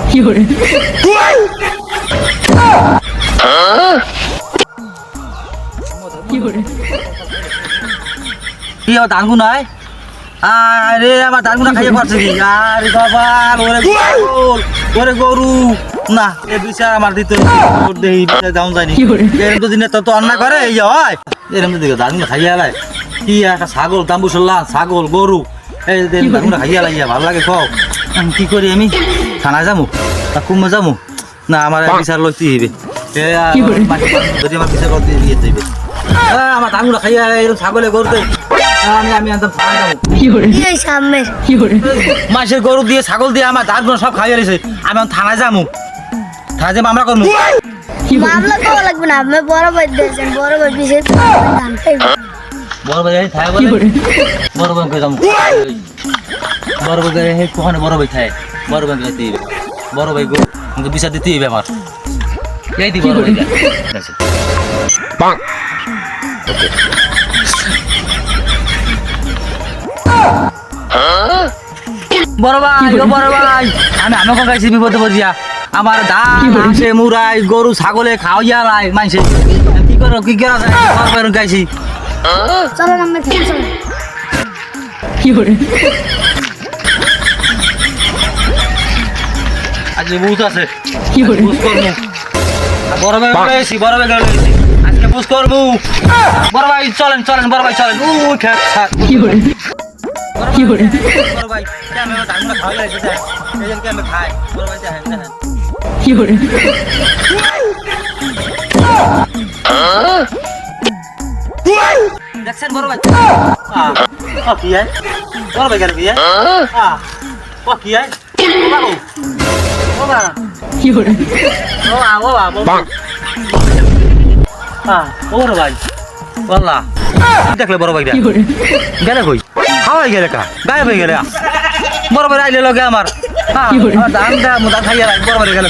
Fiore. Fiore. কি আমার ধান গুনায় আরে আমার ধান গুনা খাইয়ে পারছে কি আরে বাবা ওরে গরু না এ বিচার আমার দিতে দেই বিচার দাম জানি এরকম তো দিনে তো অন্যায় করে এই যে হয় এরকম দিকে ধান গুনা খাইয়ে আলাই কি একটা ছাগল দাম বুঝলা ছাগল গরু এই ধান গুনা খাইয়ে আলাই ভালো লাগে খাও আমি কি করি আমি থানা যাবো না কুম্ভ যাবো না আমার বিচার লইতে হইবে যদি আমার বিচার করতে দিয়ে দিবে আমার ধান গুনা খাইয়ে এরকম ছাগলে গরুতে আমি একদম থানা যাবো মাসের গরু দিয়ে ছাগল দিয়ে আমার ধান সব খাইয়ে রয়েছে আমি থানায় যাবো থানায় যাবো আমরা করবো মামলা করা লাগবে না আমি বড় ভাই দিয়েছেন বড় ভাই বিশেষ ধান খাইব বড় ভাই থাকে বলে বড় ভাই যাবো বড় ভাই কখনো বড় ভাই থাকে বড় ভাই যাইতে হইবে বড় ভাই গরু বিচার দিতে হইবে আমার এই দি বড় ভাই বড় ভাই ও বড় ভাই আমি আমাকে গাইছি বিপদে পড়িয়া আমার ধান হাঁসে মুরাই গরু ছাগলে খাওয়াইয়া লাই মাইছে কি করো কি করা যায় বড় ভাই গাইছি চলো আমরা খেতে চলো Fiore. আজ বুঝ আছে Fiore. বুঝ করবো বড় ভাই গাইছি বড় ভাই গাইছি আজকে বুঝ করবো বড় ভাই চলেন চলেন বড় ভাই চলেন ও খেত Fiore. Fiore. বড় ভাই আমি ধান খাওয়াই লাগছে এজনকে আমি খাই বড় ভাই দেখেন Fiore. দেখছেন বড় ভাই ও কি হয় বড় ভাই গেল কি হয় ও কি হয় ও বাবা Fiore. ও বাবা ও বড় ভাই বললা দেখলে বড় ভাইটা Fiore. গেলে কই হাওয়াই গেলে কা গায়েব হয়ে গেলে বড় ভাই আইলে লগে আমার ধান দা মুদা খাইয়া বড় ভাই গেলে